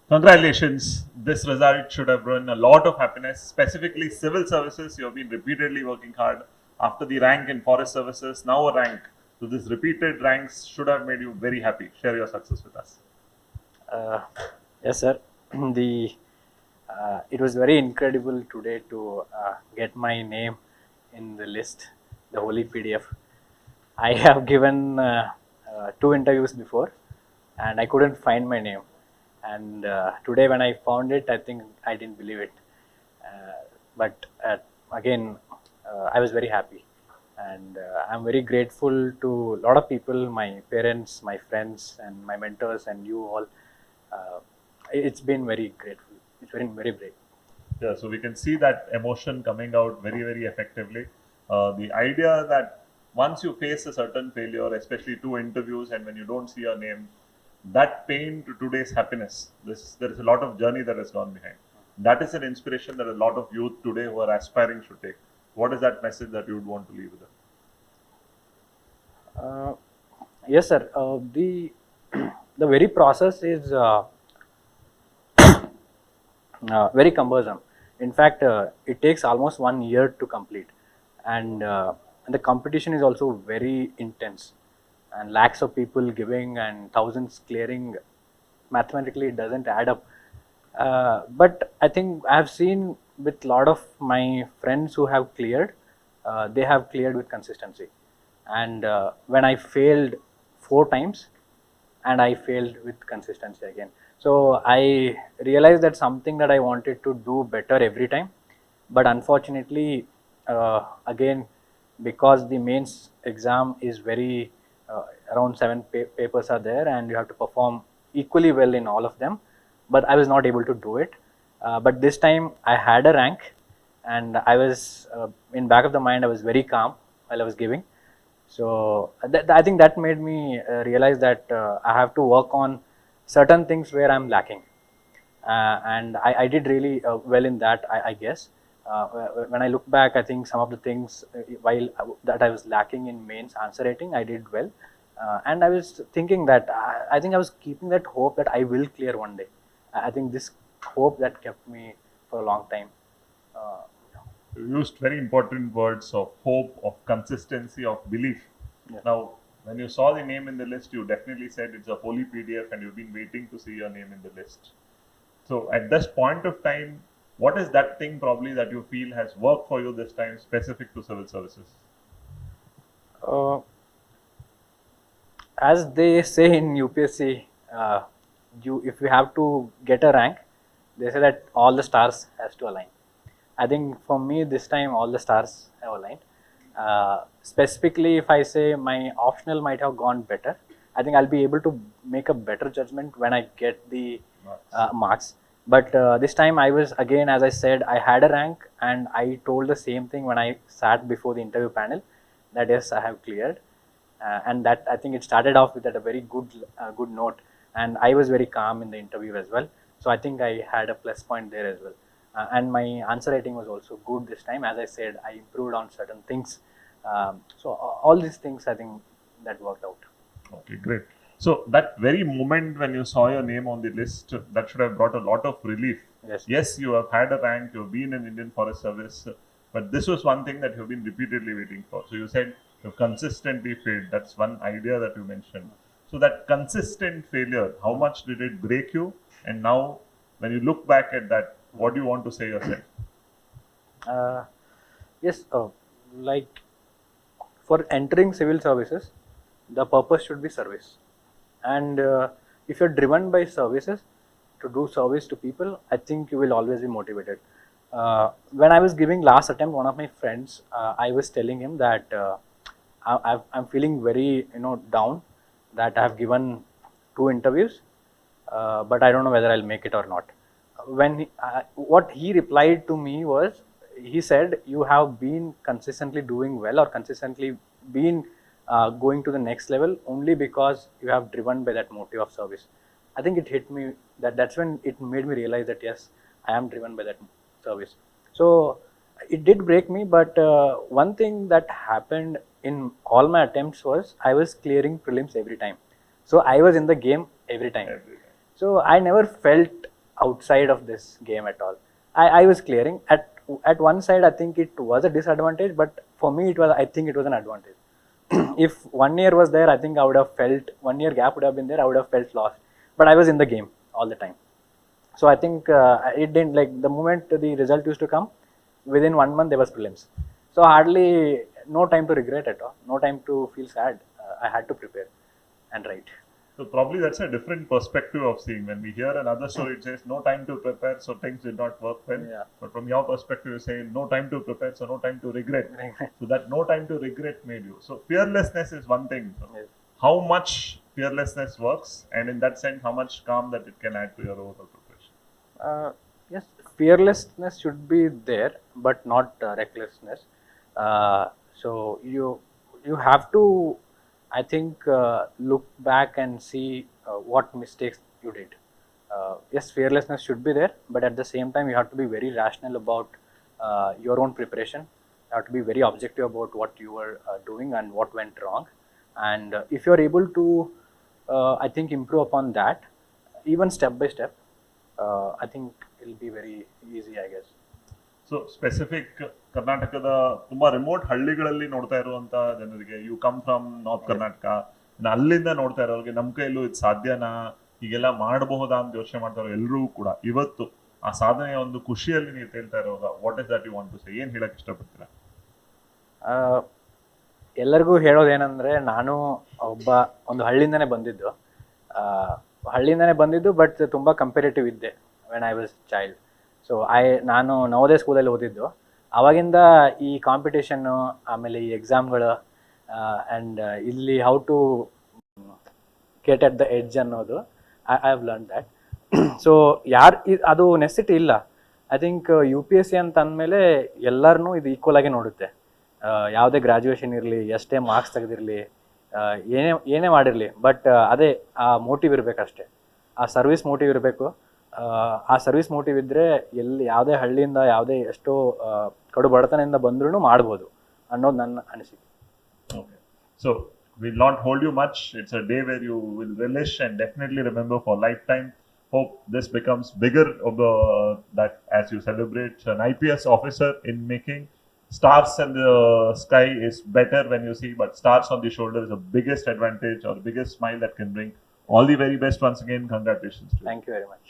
Congratulations. This result should have brought a lot of happiness, specifically civil services. You have been repeatedly working hard after the rank in forest services, now a rank. So this repeated ranks should have made you very happy. Share your success with us. Uh, yes, sir. The it was very incredible today to get my name in the list, the holy PDF. I have given 2 interviews before, and I couldn't find my name. And today, when I found it, I think I didn't believe it. But again, I was very happy, and I'm very grateful to a lot of people, my parents, my friends, and my mentors, and you all. It's been very grateful. It's been very great. Yeah, so we can see that emotion coming out very, very effectively. The idea that once you face a certain failure, especially 2 interviews, and when you don't see your name, that pain to today's happiness, there is a lot of journey that has gone behind. That is an inspiration that a lot of youth today who are aspiring should take. What is that message that you would want to leave with them? Yes, sir. The the very process is very cumbersome. In fact, it takes almost 1 year to complete, and the competition is also very intense, and lakhs of people giving and thousands clearing. Mathematically, it doesn't add up. But I think I have seen with a lot of my friends who have cleared, they have cleared with consistency. And when I failed 4 times, and I failed with consistency again. So I realized that something that I wanted to do better every time, but unfortunately, again, because the mains exam is very around 7 papers are there, and you have to perform equally well in all of them, but I was not able to do it. But this time I had a rank, and I was in back of the mind I was very calm while I was giving. So I think that made me realize that I have to work on certain things where I'm lacking, and I did really well in that. I guess when I look back, I think some of the things while that I was lacking in mains answer rating, I did well, and I was thinking that I think I was keeping that hope that I will clear one day. I think this hope that kept me for a long time. Uh, You used very important words of hope, of consistency, of belief. yeah. Now, when you saw the name in the list, you definitely said it's a holy PDF and you've been waiting to see your name in the list. So, at this point of time, what is that thing probably that you feel has worked for you this time specific to civil services? Uh, as they say in UPSC, if you have to get a rank, they say that all the stars has to align. I think for me this time all the stars have aligned. Specifically, if I say my optional might have gone better, I think I'll be able to make a better judgment when I get the marks. But this time I was, again, as I said, I had a rank, and I told the same thing when I sat before the interview panel, that yes, I have cleared. And that, I think it started off with at a very good note, and I was very calm in the interview as well. So I think I had a plus point there as well. And my answer rating was also good this time. As I said, I improved on certain things. So all these things, I think that worked out. Okay, great. So that very moment when you saw your name on the list, that should have brought a lot of relief. Yes. Yes, you have had a rank, you've been in Indian Forest Service, but this was one thing that you've been repeatedly waiting for. So you said you've consistently failed. That's one idea that you mentioned. So that consistent failure, how much did it break you? And now, when you look back at that, what do you want to say yourself? Yes, like for entering civil services, the purpose should be service. And if you're driven by services to do service to people, I think you will always be motivated. When I was giving last attempt, one of my friends, I was telling him that I'm feeling very down, that I have given 2 interviews, but I don't know whether I'll make it or not. What he replied to me was, he said, you have been consistently doing well, or consistently been going to the next level only because you have driven by that motive of service. I think it hit me, that's when it made me realize that yes, I am driven by that service. So it did break me, but one thing that happened in all my attempts was I was clearing prelims every time. So I was in the game every time. So I never felt outside of this game at all. I was clearing. At one side, I think it was a disadvantage, but for me, I think it was an advantage. If 1 year was there, I think I would have felt, 1 year gap would have been there, I would have felt lost. But I was in the game all the time. So I think it didn't, like, the moment the result used to come, within 1 month there was prelims. So hardly no time to regret at all, no time to feel sad. I had to prepare and write. So probably that's a different perspective of seeing. When we hear another story, it says no time to prepare, so things did not work well. Yeah. But from your perspective, you say no time to prepare, so no time to regret. So that no time to regret made you. So fearlessness is one thing. Yes. How much fearlessness works, and in that sense, how much calm that it can add to your overall preparation. Yes, fearlessness should be there, but not recklessness. So you have to, I think, look back and see what mistakes you did. Yes, fearlessness should be there, but at the same time, you have to be very rational about your own preparation. You have to be very objective about what you were doing and what went wrong. And if you are able to, I think, improve upon that, even step by step, I think it'll be very easy, I guess. So specific ಕರ್ನಾಟಕದ ತುಂಬಾ remote ಹಳ್ಳಿಗಳಲ್ಲಿ ನೋಡ್ತಾ ಇರುವಂತ ಜನರಿಗೆ, you come from north Karnataka, ಅಲ್ಲಿಂದ ನೋಡ್ತಾ ಇರೋರಿಗೆ ನಮ್ಮ ಕೈಲೂ ಇದು ಸಾಧ್ಯನಾ, ಹೀಗೆಲ್ಲ ಮಾಡಬಹುದಾ ಅಂತ ಯೋಚನೆ ಮಾಡ್ತಾ ಇರೋ ಎಲ್ಲರೂ ಕೂಡ ಇವತ್ತು ಆ ಸಾಧನೆಯ ಒಂದು ಖುಷಿಯಲ್ಲಿ ನೀವು ತೇಲ್ತಾ ಇರೋವಾಗ, what is that you want to say, ಏನ್ ಹೇಳಕ್ ಇಷ್ಟಪಡ್ತೀರಾ? ಎಲ್ಲರಿಗೂ ಹೇಳೋದೇನೆಂದ್ರೆ, ನಾನು ಒಂದು ಹಳ್ಳಿಯಿಂದನೇ ಬಂದಿದ್ದು, ಬಟ್ ತುಂಬ ಕಂಪೇರೇಟಿವ್ ಇದ್ದೆ when I was child. So ನಾನು ನವೋದಯ ಸ್ಕೂಲಲ್ಲಿ ಓದಿದ್ದು. ಆವಾಗಿಂದ ಈ ಕಾಂಪಿಟೇಷನ್ನು, ಆಮೇಲೆ ಈ ಎಕ್ಸಾಮ್ಗಳು, ಆ್ಯಂಡ್ ಇಲ್ಲಿ how to get at the edge ಅನ್ನೋದು I have learn that. So ಅದು ನೆಸೆಸಿಟಿ ಇಲ್ಲ. ಐ ಥಿಂಕ್ UPSC ಅಂತ ಅಂದಮೇಲೆ ಎಲ್ಲರನ್ನೂ ಇದು ಈಕ್ವಲ್ ಆಗಿ ನೋಡುತ್ತೆ. ಯಾವುದೇ ಗ್ರ್ಯಾಜುಯೇಷನ್ ಇರಲಿ, ಎಷ್ಟೇ ಮಾರ್ಕ್ಸ್ ತೆಗೆದಿರಲಿ, ಏನೇ ಮಾಡಿರಲಿ, ಬಟ್ ಅದೇ ಆ ಮೋಟಿವ್ ಇರಬೇಕಷ್ಟೆ, ಆ ಸರ್ವಿಸ್ ಮೋಟಿವ್ ಇರಬೇಕು. ಆ ಸರ್ವಿಸ್ ಮೋಟಿವ್ ಇದ್ದರೆ ಯಾವುದೇ ಹಳ್ಳಿಯಿಂದ, ಯಾವುದೇ ಎಷ್ಟೋ ಕಡು ಬಡತನದಿಂದ ಬಂದ್ರೂ ಮಾಡ್ಬೋದು ಅನ್ನೋದು ನನ್ನ ಅನಿಸಿಕೆ. Okay. So we'll not hold you much. It's a day where you will relish and definitely remember for lifetime. Hope this becomes bigger that as you celebrate an IPS officer in making. Stars in the sky is better when you see, but stars on the shoulder is the biggest advantage or biggest smile that can bring. All the very best once again. Congratulations to you. Thank you very much.